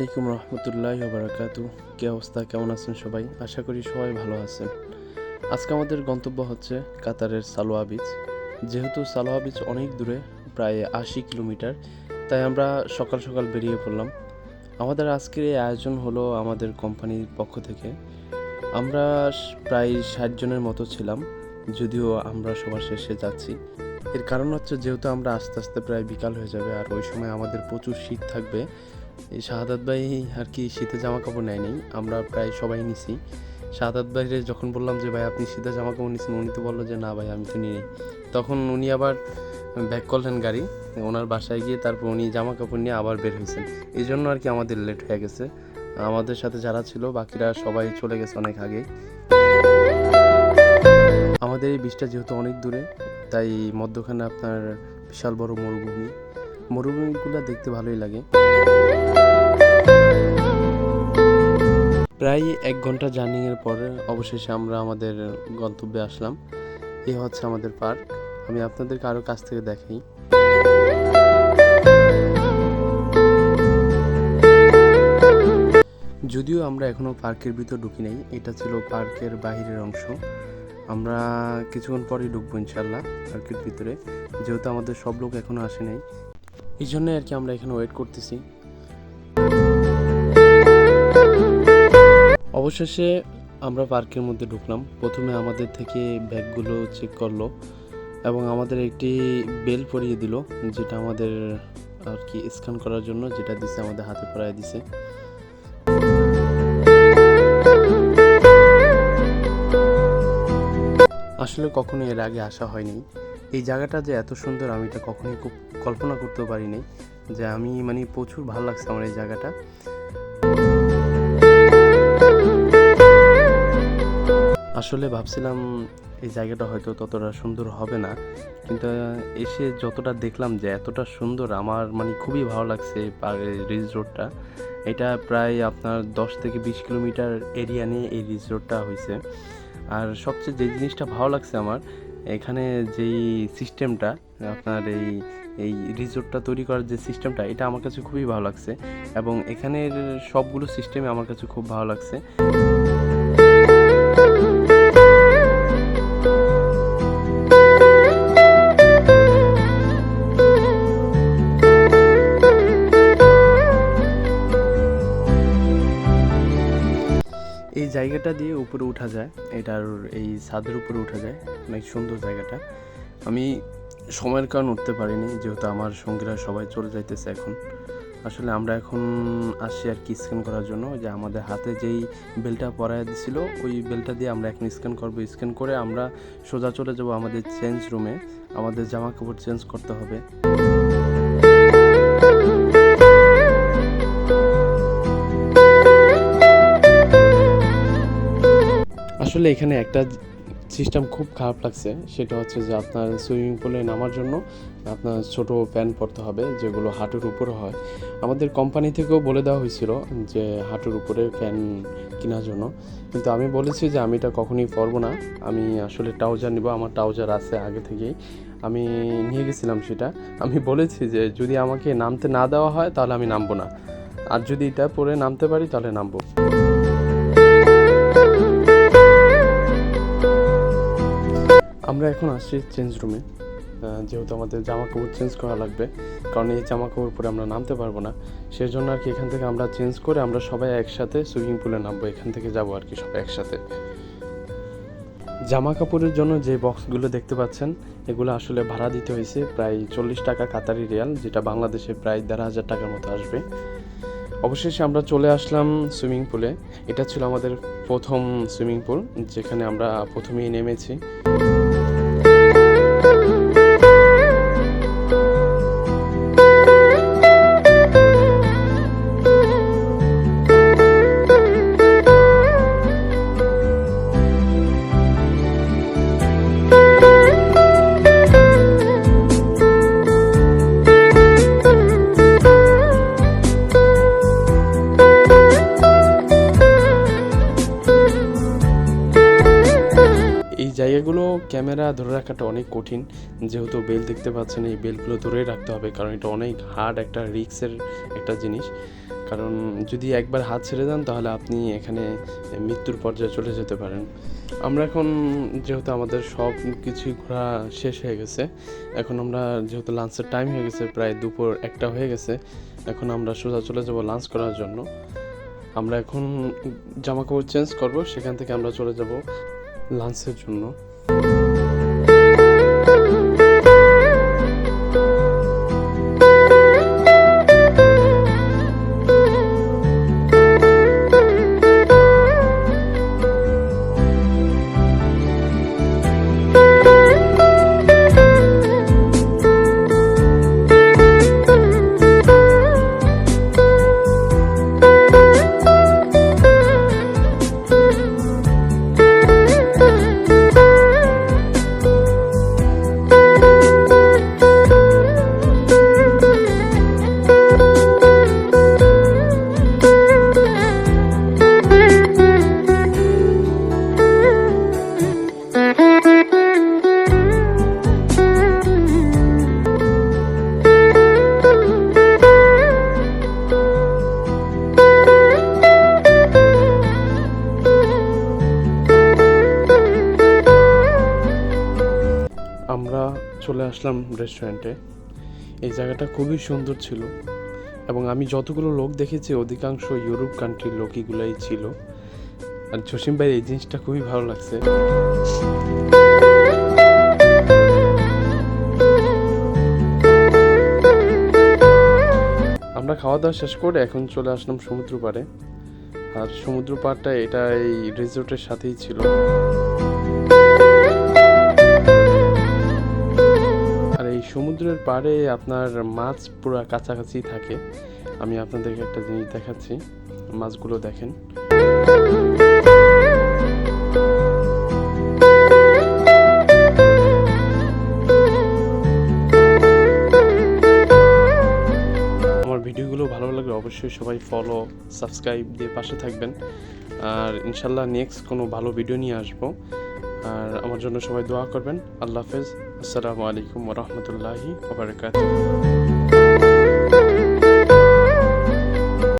আলাইকুম রহমতুল্লাহি ওয়া বারাকাতুহু। কি অবস্থা, কেমন আছেন সবাই? আশা করি সবাই ভালো আছেন। আজকে আমাদের গন্তব্য হচ্ছে কাতারের সালোয়া বিচ। যেহেতু সালোয়া বিচ অনেক দূরে, প্রায় 80 কিলোমিটার, তাই আমরা সকাল সকাল বেরিয়ে পড়লাম। আমাদের আজকের এই আয়োজন হলো আমাদের কোম্পানির পক্ষ থেকে। আমরা প্রায় 60 জনের মতো ছিলাম, যদিও আমরা সবার শেষে যাচ্ছি। এর কারণ হচ্ছে যেহেতু আমরা আস্তে আস্তে প্রায় বিকাল হয়ে যাবে, আর ওই সময় আমাদের প্রচুর শীত থাকবে। এই শাহাদাত ভাই আর কি শীতের জামা কাপড় নেয়নি, আমরা প্রায় সবাই নিছি। শাহাদাত ভাইরে যখন বললাম যে ভাই আপনি শীতের জামা কাপড় নিচ্ছেন, উনি তো বললো যে না ভাই আমি তো নিই। তখন উনি আবার ব্যাক করলেন গাড়ি, ওনার বাসায় গিয়ে তারপর উনি জামা কাপড় নিয়ে আবার বের হয়েছেন। এই জন্য আর কি আমাদের লেট হয়ে গেছে। আমাদের সাথে যারা ছিল বাকিরা সবাই চলে গেছে অনেক আগেই। আমাদের এই বিচটা যেহেতু অনেক দূরে, তাই মধ্যখানে আপনার বিশাল বড় মরুভূমিগুলো দেখতে ভালোই লাগে। প্রায় 1 ঘন্টা জার্নিংয়ের পরে অবশেষে আমরা আমাদের গন্তব্যে আসলাম। এই হচ্ছে আমাদের পার্ক। আমি আপনাদেরকে আরও কাছ থেকে দেখাই। যদিও আমরা এখনও পার্কের ভিতর ঢুকি নাই, এটা ছিল পার্কের বাহিরের অংশ। আমরা কিছুক্ষণ পরেই ঢুকবো ইনশাল্লাহ পার্কের ভিতরে, যেহেতু আমাদের সব লোক এখনও আসে নাই, এই জন্যই আর কি আমরা এখানে ওয়েট করতেছি। অবশেষে আমরা পার্কের মধ্যে ঢুকলাম। প্রথমে আমাদের থেকে ব্যাগগুলো চেক করলো এবং আমাদের একটি বেল পরিয়ে দিল, যেটা আমাদের আর কি স্ক্যান করার জন্য, যেটা দিছে আমাদের হাতে পরায় দিছে। আসলে কখনো এর আগে আসা হয়নি। এই জায়গাটা যে এত সুন্দর আমি এটা কখনোই কল্পনা করতেও পারিনি, যে আমি প্রচুর ভালো লাগছে আমার এই জায়গাটা। আসলে ভাবছিলাম এই জায়গাটা হয়তো ততটা সুন্দর হবে না, কিন্তু এসে যতটা দেখলাম যে এতটা সুন্দর, আমার খুবই ভালো লাগছে। রিসোর্টটা এটা প্রায় আপনার 10 থেকে 20 কিলোমিটার এরিয়া নিয়ে এই রিসোর্টটা হয়েছে। আর সবচেয়ে যে জিনিসটা ভালো লাগছে আমার, এখানে যেই সিস্টেমটা আপনার এই রিসোর্টটা তৈরি করার যে সিস্টেমটা, এটা আমার কাছে খুবই ভালো লাগছে এবং এখানের সবগুলো সিস্টেমই আমার কাছে খুব ভালো লাগছে। এই জায়গাটা দিয়ে উপরে উঠা যায়, এটার এই ছাদের উপরে উঠা যায়, অনেক সুন্দর জায়গাটা। আমি সময়ের কারণে উঠতে পারিনি, যেহেতু আমার সঙ্গীরা সবাই চলে যাইতেছে এখন। আসলে আমরা এখন আসছি আর কি স্ক্যান করার জন্য, যে আমাদের হাতে যেই বেলটা পরায় দিছিল ওই বেলটা দিয়ে আমরা এখন স্ক্যান করবো। স্ক্যান করে আমরা সোজা চলে যাব আমাদের চেঞ্জ রুমে, আমাদের জামা কাপড় চেঞ্জ করতে হবে। আসলে এখানে একটা সিস্টেম খুব খারাপ লাগছে, সেটা হচ্ছে যে আপনার সুইমিং পুলে নামার জন্য আপনার ছোট প্যান্ট পরতে হবে, যেগুলো হাঁটুর উপরে হয়। আমাদের কোম্পানি থেকেও বলে দেওয়া হয়েছিল যে হাঁটুর উপরে প্যান্ট কেনার জন্য, কিন্তু আমি বলেছি যে আমি এটা কখনোই পরবো না। আমি আসলে ট্রাউজার নিব, আমার ট্রাউজার আছে আগে থেকেই, আমি নিয়ে গেছিলাম সেটা। আমি বলেছি যে যদি আমাকে নামতে না দেওয়া হয় তাহলে আমি নামবো না, আর যদি এটা পরে নামতে পারি তাহলে নামবো। আমরা এখন আসছি চেঞ্জ রুমে, যেহেতু আমাদের জামা কাপড় চেঞ্জ করা লাগবে, কারণ এই জামা কাপড় পরে আমরা নামতে পারবো না। সেজন্য আর কি এখান থেকে আমরা চেঞ্জ করে আমরা সবাই একসাথে সুইমিং পুলে নামবো, এখান থেকে যাবো আর কি সবাই একসাথে। জামা কাপড়ের জন্য যে বক্সগুলো দেখতে পাচ্ছেন, এগুলো আসলে ভাড়া দিতে হয়েছে প্রায় 40 টাকা কাতারি রিয়াল, যেটা বাংলাদেশে প্রায় 1500 টাকার মতো আসবে। অবশেষে আমরা চলে আসলাম সুইমিং পুলে। এটা ছিল আমাদের প্রথম সুইমিং পুল, যেখানে আমরা প্রথমেই নেমেছি। জায়গাগুলো ক্যামেরা ধরে রাখাটা অনেক কঠিন, যেহেতু বেল দেখতে পাচ্ছেন, এই বেলগুলো ধরে রাখতে হবে, কারণ এটা অনেক হার্ড একটা রিস্কের একটা জিনিস। কারণ যদি একবার হাত ছেড়ে দেন তাহলে আপনি এখানে মৃত্যুর পর্যায়ে চলে যেতে পারেন। আমরা এখন যেহেতু আমাদের সব কিছুই ঘোরা শেষ হয়ে গেছে, এখন আমরা যেহেতু লাঞ্চের টাইম হয়ে গেছে, প্রায় দুপুর 1টা হয়ে গেছে, এখন আমরা সোজা চলে যাব লাঞ্চ করার জন্য। আমরা এখন জামা কাপড় চেঞ্জ করব, সেখান থেকে আমরা চলে যাব লাঞ্চের জন্য। আমরা চলে আসলাম রেস্টুরেন্টে। এই জায়গাটা খুবই সুন্দর ছিল এবং আমি যতগুলো লোক দেখেছি অধিকাংশ ইউরোপ কান্ট্রির লোকইগুলাই ছিল। আর জসিম ভাই এই জিনিসটা খুবই ভালো লাগছে। আমরা খাওয়া দাওয়া শেষ করে এখন চলে আসলাম সমুদ্র পাড়ে। আর সমুদ্র পাড়টা এটা এই রিসোর্টের সাথেই ছিল। আর এই সমুদ্রের পাড়ে আপনার মাছ পুরো কাছাকাছি থাকে। আমি আপনাদেরকে একটা জিনিস দেখাচ্ছি, মাছগুলো দেখেন। আমার ভিডিওগুলো ভালো লাগলে অবশ্যই সবাই ফলো, সাবস্ক্রাইব দিয়ে পাশে থাকবেন। আর ইনশাল্লাহ নেক্সট কোনো ভালো ভিডিও নিয়ে আসবো। আর আমার জন্য সবাই দোয়া করবেন। আল্লাহ হাফেজ। আসসালামু আলাইকুম ওয়া রাহমাতুল্লাহি ওয়া বারাকাতুহু।